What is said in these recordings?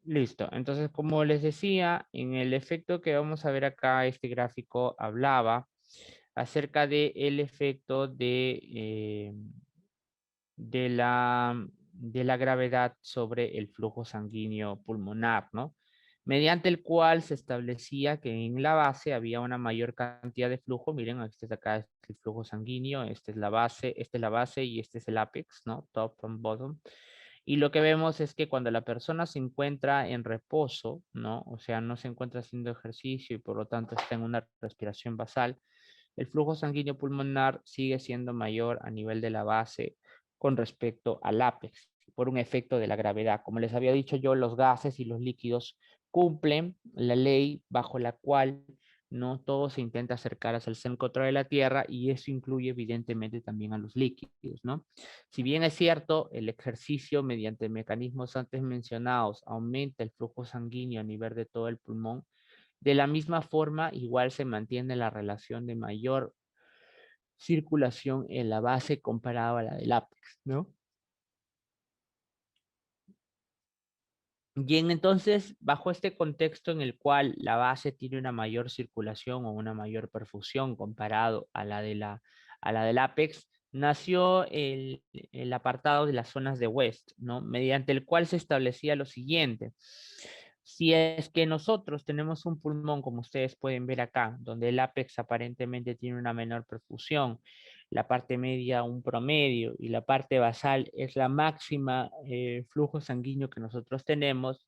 Listo. Entonces, como les decía, en el efecto que vamos a ver acá, este gráfico hablaba acerca del efecto de la gravedad sobre el flujo sanguíneo pulmonar, ¿no? Mediante el cual se establecía que en la base había una mayor cantidad de flujo. Miren, este es acá el flujo sanguíneo, esta es la base y este es el apex, ¿no? Top and bottom. Y lo que vemos es que cuando la persona se encuentra en reposo, ¿no? O sea, no se encuentra haciendo ejercicio y por lo tanto está en una respiración basal, el flujo sanguíneo pulmonar sigue siendo mayor a nivel de la base con respecto al ápex, por un efecto de la gravedad. Como les había dicho yo, los gases y los líquidos cumplen la ley bajo la cual no todo se intenta acercar hacia el centro de la Tierra, y eso incluye evidentemente también a los líquidos, ¿no? Si bien es cierto, el ejercicio mediante mecanismos antes mencionados aumenta el flujo sanguíneo a nivel de todo el pulmón, de la misma forma igual se mantiene la relación de mayor circulación en la base comparado a la del ápex, ¿no? Bien, entonces, bajo este contexto en el cual la base tiene una mayor circulación o una mayor perfusión comparado a a la del ápex, nació el apartado de las zonas de West, ¿no? Mediante el cual se establecía lo siguiente: si es que nosotros tenemos un pulmón, como ustedes pueden ver acá, donde el ápex aparentemente tiene una menor perfusión, la parte media un promedio y la parte basal es la máxima flujo sanguíneo que nosotros tenemos,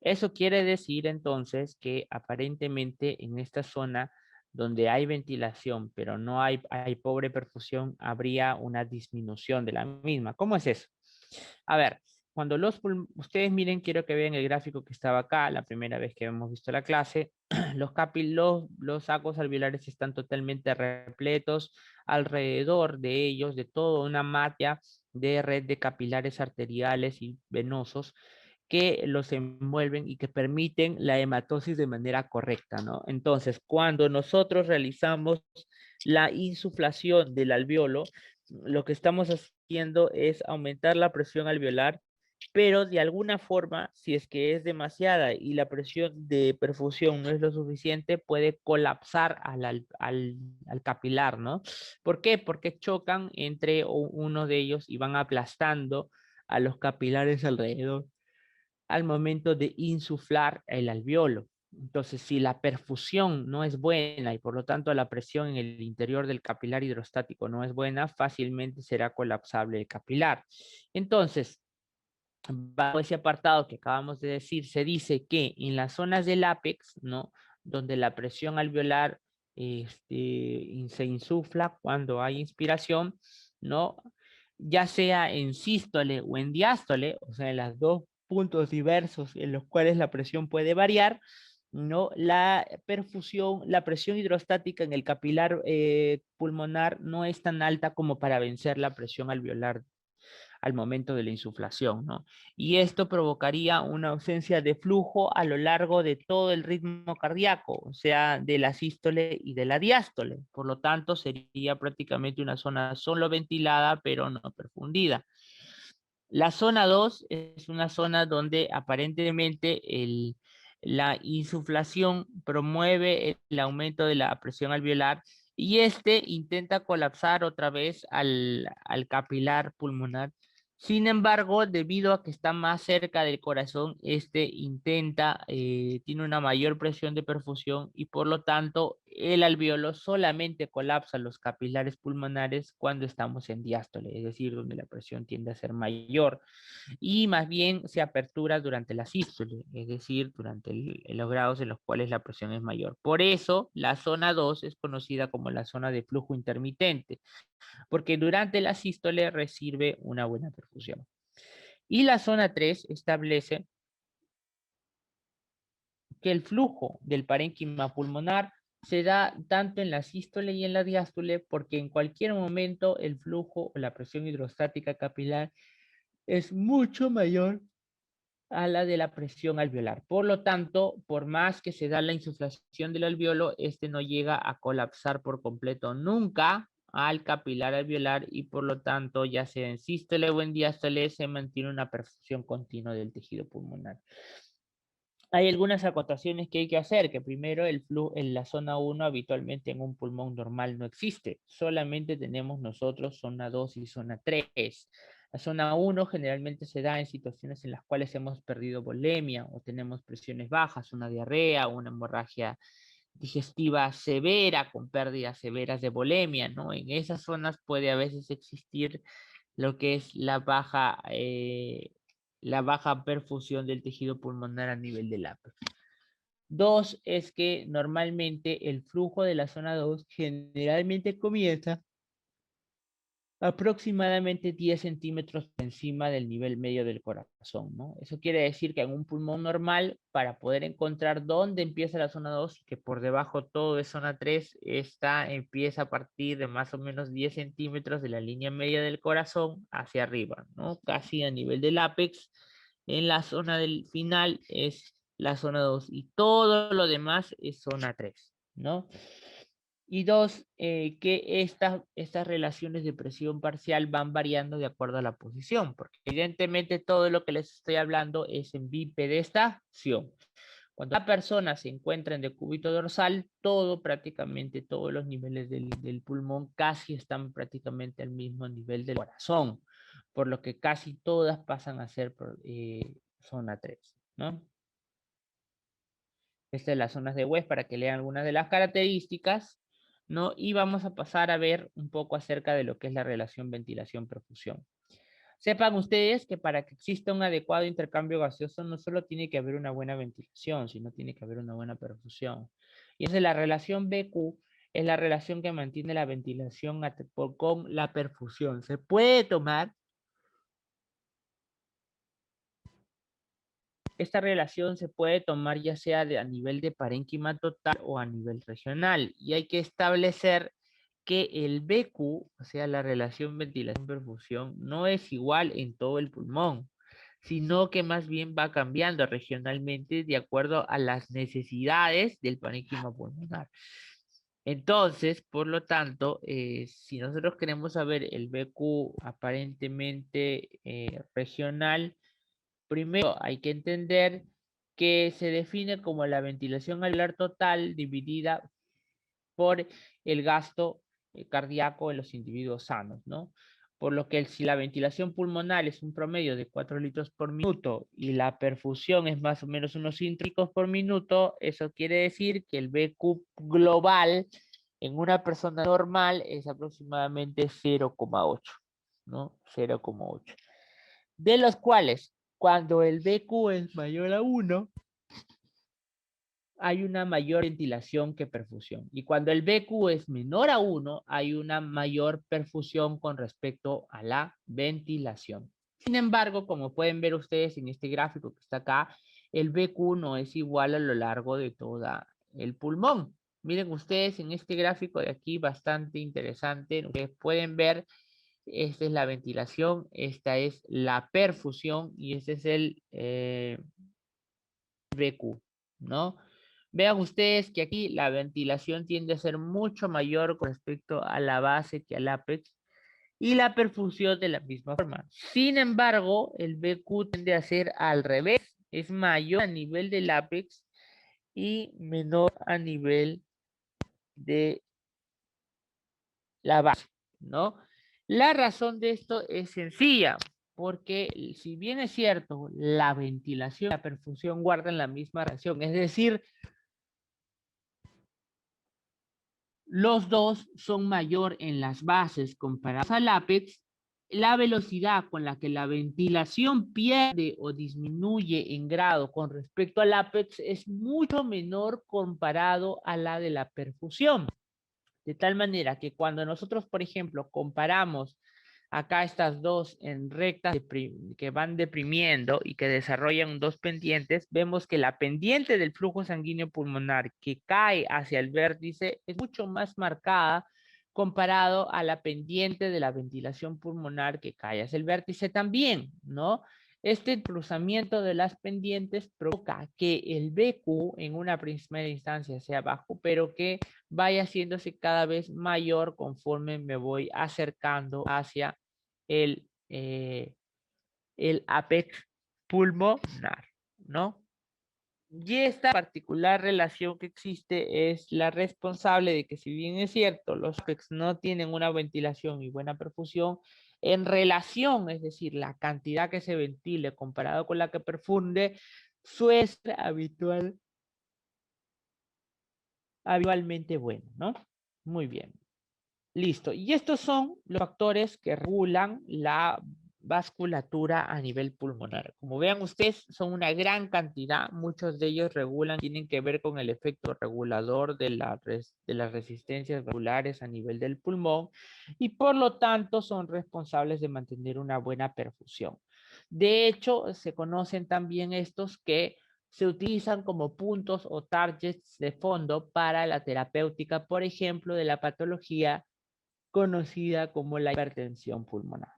eso quiere decir entonces que aparentemente en esta zona donde hay ventilación, pero no hay pobre perfusión, habría una disminución de la misma. ¿Cómo es eso? A ver, cuando ustedes miren, quiero que vean el gráfico que estaba acá, la primera vez que hemos visto la clase. Los sacos alveolares están totalmente repletos, alrededor de ellos, de toda una malla de red de capilares arteriales y venosos que los envuelven y que permiten la hematosis de manera correcta, ¿no? Entonces, cuando nosotros realizamos la insuflación del alveolo, lo que estamos haciendo es aumentar la presión alveolar, pero de alguna forma, si es que es demasiada y la presión de perfusión no es lo suficiente, puede colapsar al capilar, ¿no? ¿Por qué? Porque chocan entre uno de ellos y van aplastando a los capilares alrededor al momento de insuflar el alveolo. Entonces, si la perfusión no es buena y por lo tanto la presión en el interior del capilar hidrostático no es buena, fácilmente será colapsable el capilar. Entonces, bajo ese apartado que acabamos de decir, se dice que en las zonas del ápex, ¿no? Donde la presión alveolar se insufla cuando hay inspiración, ¿no? Ya sea en sístole o en diástole, o sea, en los dos puntos diversos en los cuales la presión puede variar, ¿no? La perfusión, la presión hidrostática en el capilar pulmonar no es tan alta como para vencer la presión alveolar al momento de la insuflación, ¿no? Y esto provocaría una ausencia de flujo a lo largo de todo el ritmo cardíaco, o sea, de la sístole y de la diástole. Por lo tanto, sería prácticamente una zona solo ventilada, pero no perfundida. La zona 2 es una zona donde aparentemente la insuflación promueve el aumento de la presión alveolar y este intenta colapsar otra vez al capilar pulmonar. Sin embargo, debido a que está más cerca del corazón, tiene una mayor presión de perfusión y por lo tanto el alveolo solamente colapsa los capilares pulmonares cuando estamos en diástole, es decir, donde la presión tiende a ser mayor y más bien se apertura durante la sístole, es decir, durante los grados en los cuales la presión es mayor. Por eso, la zona 2 es conocida como la zona de flujo intermitente, porque durante la sístole recibe una buena perfusión. Y la zona 3 establece que el flujo del parénquima pulmonar se da tanto en la sístole y en la diástole porque en cualquier momento el flujo o la presión hidrostática capilar es mucho mayor a la de la presión alveolar. Por lo tanto, por más que se da la insuflación del alveolo, este no llega a colapsar por completo nunca al capilar alveolar y por lo tanto, ya sea en sístole o en diástole, se mantiene una perfusión continua del tejido pulmonar. Hay algunas acotaciones que hay que hacer, que primero el flujo en la zona 1 habitualmente en un pulmón normal no existe, solamente tenemos nosotros zona 2 y zona 3. La zona 1 generalmente se da en situaciones en las cuales hemos perdido volemia o tenemos presiones bajas, una diarrea, una hemorragia digestiva severa con pérdidas severas de volemia, ¿no? En esas zonas puede a veces existir lo que es la baja perfusión del tejido pulmonar a nivel del ápex. Dos, es que normalmente el flujo de la zona 2 generalmente comienza aproximadamente 10 centímetros por encima del nivel medio del corazón, ¿no? Eso quiere decir que en un pulmón normal, para poder encontrar dónde empieza la zona 2, que por debajo todo es zona 3, esta empieza a partir de más o menos 10 centímetros de la línea media del corazón hacia arriba, ¿no? Casi a nivel del ápex. En la zona del final es la zona 2 y todo lo demás es zona 3, ¿no? Y dos, que estas relaciones de presión parcial van variando de acuerdo a la posición, porque evidentemente todo lo que les estoy hablando es en bipedestación. Cuando la persona se encuentra en decúbito dorsal, prácticamente todos los niveles del pulmón casi están prácticamente al mismo nivel del corazón, por lo que casi todas pasan a ser zona 3, ¿no? Estas son las zonas de West para que lean algunas de las características, ¿no? Y vamos a pasar a ver un poco acerca de lo que es la relación ventilación-perfusión. Sepan ustedes que para que exista un adecuado intercambio gaseoso no solo tiene que haber una buena ventilación, sino tiene que haber una buena perfusión. Y esa es la relación BQ, es la relación que mantiene la ventilación con la perfusión. Se puede tomar esta relación se puede tomar ya sea a nivel de parénquima total o a nivel regional. Y hay que establecer que el BQ, o sea, la relación ventilación-perfusión, no es igual en todo el pulmón, sino que más bien va cambiando regionalmente de acuerdo a las necesidades del parénquima pulmonar. Entonces, por lo tanto, si nosotros queremos saber el BQ aparentemente regional, primero hay que entender que se define como la ventilación alveolar total dividida por el gasto cardíaco en los individuos sanos, ¿no? Por lo que si la ventilación pulmonar es un promedio de 4 litros por minuto y la perfusión es más o menos unos 5 litros por minuto, eso quiere decir que el BQ global en una persona normal es aproximadamente 0,8, ¿no? 0,8. De los cuales, cuando el BQ es mayor a 1, hay una mayor ventilación que perfusión. Y cuando el BQ es menor a 1, hay una mayor perfusión con respecto a la ventilación. Sin embargo, como pueden ver ustedes en este gráfico que está acá, el BQ no es igual a lo largo de todo el pulmón. Miren ustedes en este gráfico de aquí, bastante interesante. Ustedes pueden ver, esta es la ventilación, esta es la perfusión y este es el BQ, ¿no? Vean ustedes que aquí la ventilación tiende a ser mucho mayor con respecto a la base que al ápex y la perfusión de la misma forma. Sin embargo, el BQ tiende a ser al revés, es mayor a nivel del ápex y menor a nivel de la base, ¿no? La razón de esto es sencilla, porque si bien es cierto, la ventilación y la perfusión guardan la misma relación, es decir, los dos son mayor en las bases comparadas al ápex. La velocidad con la que la ventilación pierde o disminuye en grado con respecto al ápex es mucho menor comparado a la de la perfusión. De tal manera que cuando nosotros, por ejemplo, comparamos acá estas dos en rectas que van deprimiendo y que desarrollan dos pendientes, vemos que la pendiente del flujo sanguíneo pulmonar que cae hacia el vértice es mucho más marcada comparado a la pendiente de la ventilación pulmonar que cae hacia el vértice también, ¿no? Este cruzamiento de las pendientes provoca que el BQ en una primera instancia sea bajo, pero que vaya haciéndose cada vez mayor conforme me voy acercando hacia el apex pulmonar, ¿no? Y esta particular relación que existe es la responsable de que, si bien es cierto, los apex no tienen una ventilación y buena perfusión, en relación, es decir, la cantidad que se ventile comparado con la que perfunde, suele ser habitualmente bueno, ¿no? Muy bien. Listo. Y estos son los factores que regulan la vasculatura a nivel pulmonar. Como vean ustedes, son una gran cantidad. Muchos de ellos tienen que ver con el efecto regulador de las resistencias vasculares a nivel del pulmón y por lo tanto son responsables de mantener una buena perfusión. De hecho, se conocen también estos que se utilizan como puntos o targets de fondo para la terapéutica, por ejemplo, de la patología conocida como la hipertensión pulmonar.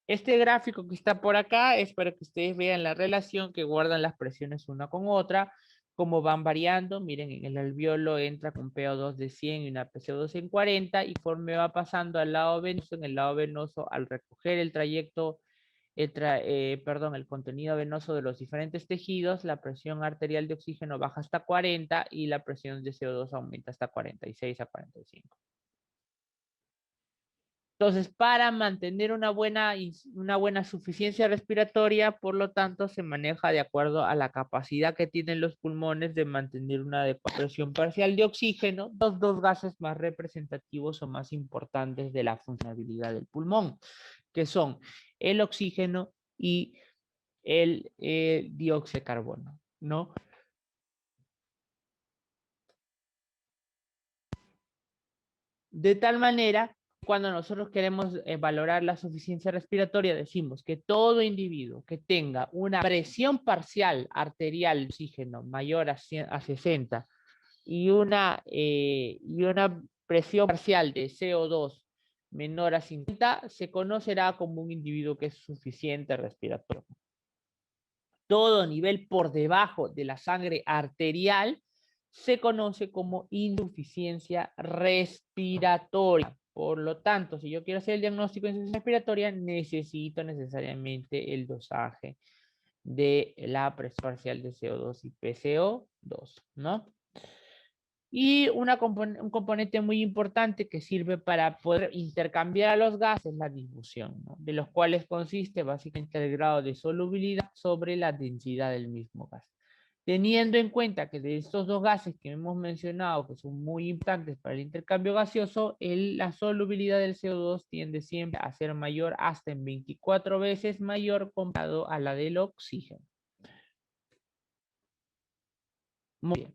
Este gráfico que está por acá es para que ustedes vean la relación que guardan las presiones una con otra, cómo van variando. Miren, en el alveolo entra con PO2 de 100 y una PCO2 en 40, y conforme va pasando al lado venoso, en el lado venoso, al recoger el trayecto, el contenido venoso de los diferentes tejidos, la presión arterial de oxígeno baja hasta 40 y la presión de CO2 aumenta hasta 46 a 45. Entonces, para mantener una buena suficiencia respiratoria, por lo tanto, se maneja de acuerdo a la capacidad que tienen los pulmones de mantener una adecuada presión parcial de oxígeno, los dos gases más representativos o más importantes de la funcionabilidad del pulmón, que son el oxígeno y el dióxido de carbono, ¿no? De tal manera, cuando nosotros queremos valorar la suficiencia respiratoria, decimos que todo individuo que tenga una presión parcial arterial de oxígeno mayor a 60 y una presión parcial de CO2 menor a 50, se conocerá como un individuo que es suficiente respiratorio. Todo nivel por debajo de la sangre arterial se conoce como insuficiencia respiratoria. Por lo tanto, si yo quiero hacer el diagnóstico de insuficiencia respiratoria, necesito necesariamente el dosaje de la presión parcial de CO2 y PCO2, ¿no? Y un componente muy importante que sirve para poder intercambiar a los gases es la difusión, ¿no? De los cuales consiste básicamente el grado de solubilidad sobre la densidad del mismo gas. Teniendo en cuenta que de estos dos gases que hemos mencionado, que son muy importantes para el intercambio gaseoso, la solubilidad del CO2 tiende siempre a ser mayor, hasta en 24 veces mayor comparado a la del oxígeno. Muy bien.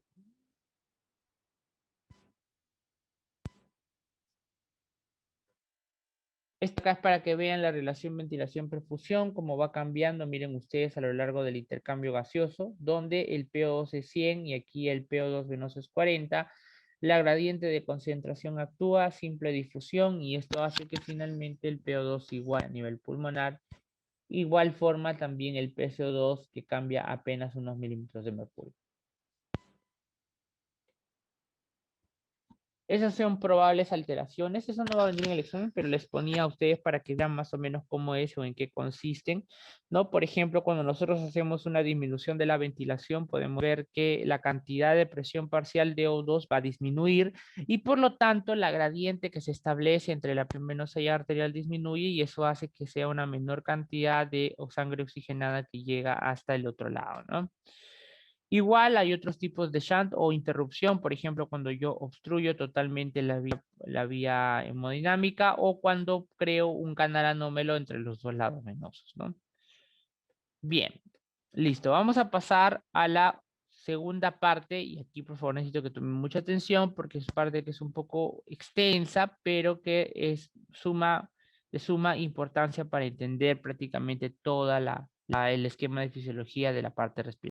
Esto acá es para que vean la relación ventilación-perfusión, cómo va cambiando, miren ustedes, a lo largo del intercambio gaseoso, donde el PO2 es 100 y aquí el PO2 venoso es 40. La gradiente de concentración actúa, simple difusión, y esto hace que finalmente el PO2 igual a nivel pulmonar. Igual forma también el PCO2, que cambia apenas unos milímetros de mercurio. Esas son probables alteraciones. Eso no va a venir en el examen, pero les ponía a ustedes para que vean más o menos cómo es o en qué consisten, ¿no? Por ejemplo, cuando nosotros hacemos una disminución de la ventilación, podemos ver que la cantidad de presión parcial de O2 va a disminuir, y por lo tanto la gradiente que se establece entre la venosa y arterial disminuye, y eso hace que sea una menor cantidad de sangre oxigenada que llega hasta el otro lado, ¿no? Igual hay otros tipos de shunt o interrupción, por ejemplo, cuando yo obstruyo totalmente la vía hemodinámica, o cuando creo un canal anómalo entre los dos lados venosos, ¿no? Bien, listo. Vamos a pasar a la segunda parte, y aquí por favor necesito que tomen mucha atención porque es parte que es un poco extensa, pero que es de suma importancia para entender prácticamente toda el esquema de fisiología de la parte respiratoria.